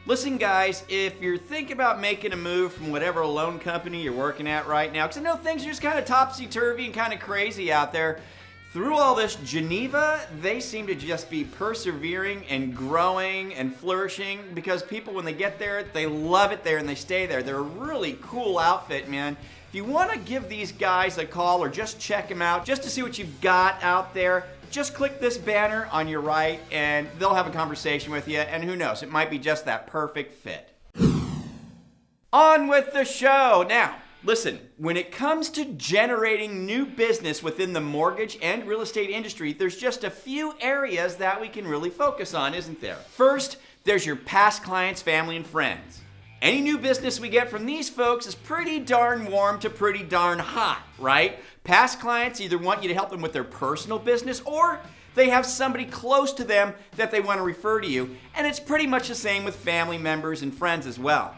Listen guys, if you're thinking about making a move from whatever loan company you're working at right now, because I know things are just kind of topsy-turvy and kind of crazy out there, through all this, Geneva, they seem to just be persevering and growing and flourishing because people, when they get there, they love it there and they stay there. They're a really cool outfit, man. If you want to give these guys a call or just check them out, just to see what you've got out there, just click this banner on your right and they'll have a conversation with you, and who knows, it might be just that perfect fit. On with the show. Now, listen, when it comes to generating new business within the mortgage and real estate industry, there's just a few areas that we can really focus on, isn't there? First, there's your past clients, family, and friends. Any new business we get from these folks is pretty darn warm to pretty darn hot, right? Past clients either want you to help them with their personal business or they have somebody close to them that they want to refer to you, and it's pretty much the same with family members and friends as well.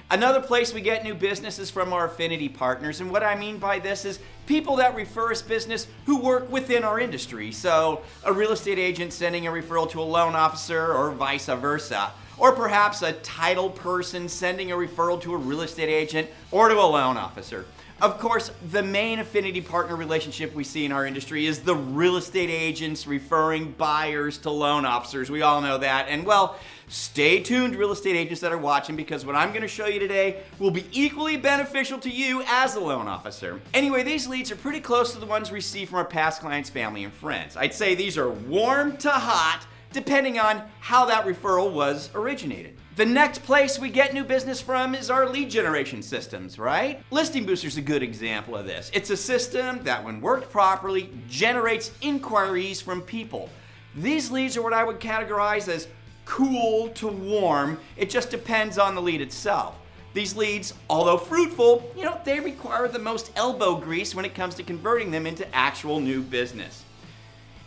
Another place we get new business is from our affinity partners, and what I mean by this is people that refer us business who work within our industry. So a real estate agent sending a referral to a loan officer or vice versa. Or perhaps a title person sending a referral to a real estate agent or to a loan officer. Of course, the main affinity partner relationship we see in our industry is the real estate agents referring buyers to loan officers. We all know that. And well, stay tuned, real estate agents that are watching, because what I'm going to show you today will be equally beneficial to you as a loan officer. Anyway, these leads are pretty close to the ones we see from our past clients, family, and friends. I'd say these are warm to hot, depending on how that referral was originated. The next place we get new business from is our lead generation systems, right? Listing Booster is a good example of this. It's a system that, when worked properly, generates inquiries from people. These leads are what I would categorize as cool to warm. It just depends on the lead itself. These leads, although fruitful, they require the most elbow grease when it comes to converting them into actual new business.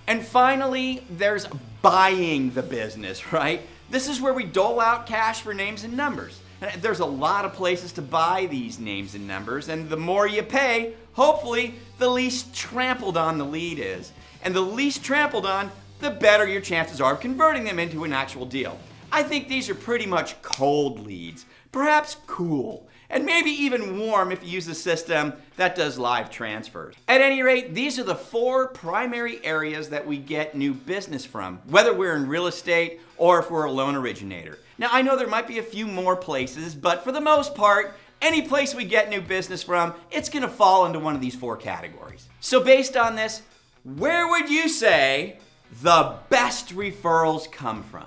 And finally, there's buying the business, right? This is where we dole out cash for names and numbers. And there's a lot of places to buy these names and numbers, and the more you pay, hopefully, the least trampled on the lead is. And the least trampled on, the better your chances are of converting them into an actual deal. I think these are pretty much cold leads, perhaps cool, and maybe even warm if you use a system that does live transfers. At any rate, these are the 4 primary areas that we get new business from, whether we're in real estate or if we're a loan originator. Now, I know there might be a few more places, but for the most part, any place we get new business from, it's gonna fall into one of these 4 categories. So based on this, where would you say the best referrals come from?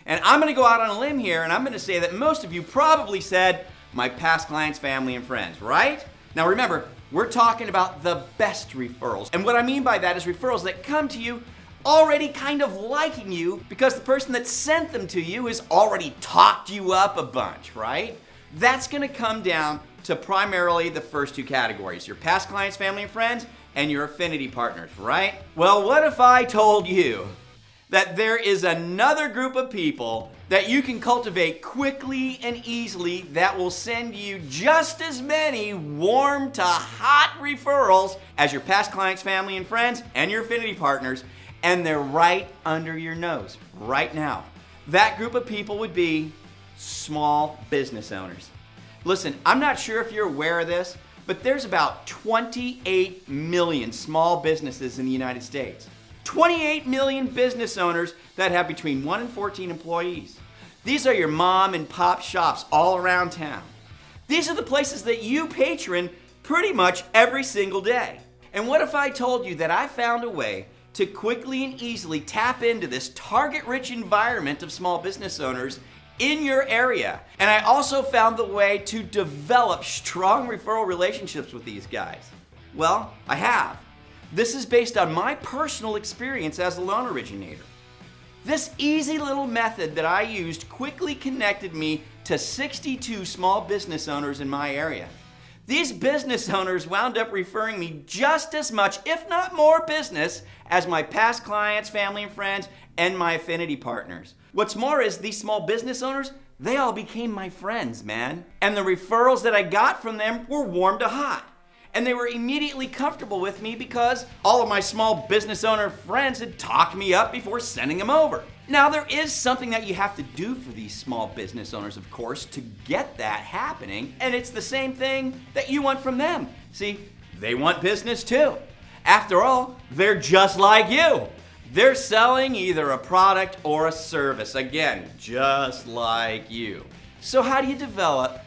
And I'm gonna go out on a limb here, and I'm gonna say that most of you probably said, my past clients, family, and friends, right? Now remember, we're talking about the best referrals. And what I mean by that is referrals that come to you already kind of liking you because the person that sent them to you has already talked you up a bunch, right? That's gonna come down to primarily the first 2 categories, your past clients, family, and friends, and your affinity partners, right? Well, what if I told you that there is another group of people that you can cultivate quickly and easily that will send you just as many warm to hot referrals as your past clients, family, and friends, and your affinity partners, and they're right under your nose right now. That group of people would be small business owners. Listen, I'm not sure if you're aware of this, but there's about 28 million small businesses in the United States. 28 million business owners that have between 1 and 14 employees. These are your mom and pop shops all around town. These are the places that you patron pretty much every single day. And what if I told you that I found a way to quickly and easily tap into this target-rich environment of small business owners in your area? And I also found the way to develop strong referral relationships with these guys. Well, I have. This is based on my personal experience as a loan originator. This easy little method that I used quickly connected me to 62 small business owners in my area. These business owners wound up referring me just as much, if not more business, as my past clients, family and friends, and my affinity partners. What's more is these small business owners, they all became my friends, man. And the referrals that I got from them were warm to hot. and they were immediately comfortable with me because all of my small business owner friends had talked me up before sending them over. Now, there is something that you have to do for these small business owners, of course, to get that happening, and it's the same thing that you want from them. See, they want business too. After all, they're just like you. They're selling either a product or a service. Again, just like you. So how do you develop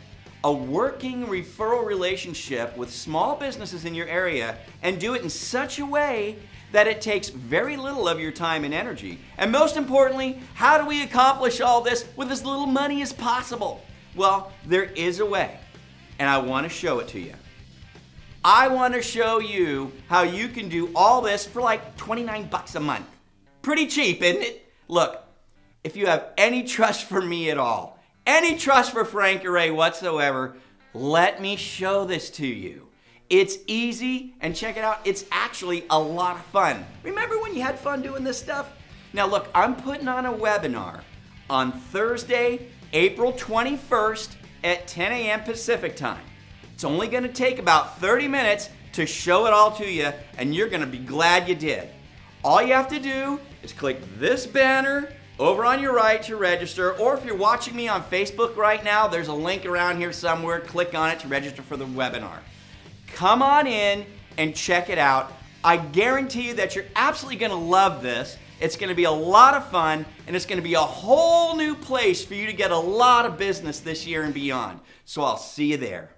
a working referral relationship with small businesses in your area and do it in such a way that it takes very little of your time and energy? And most importantly, how do we accomplish all this with as little money as possible? Well, there is a way, and I want to show it to you. I want to show you how you can do all this for like 29 bucks a month. Pretty cheap, isn't it? Look, if you have any trust for me at all, any trust for Frank or Ray whatsoever, let me show this to you. It's easy, and check it out, it's actually a lot of fun. Remember when you had fun doing this stuff? Now look, I'm putting on a webinar on Thursday, April 21st at 10 a.m. Pacific time. It's only going to take about 30 minutes to show it all to you, and you're going to be glad you did. All you have to do is click this banner over on your right to register, or if you're watching me on Facebook right now, there's a link around here somewhere. Click on it to register for the webinar. Come on in and check it out. I guarantee you that you're absolutely going to love this. It's going to be a lot of fun, and it's going to be a whole new place for you to get a lot of business this year and beyond. So I'll see you there.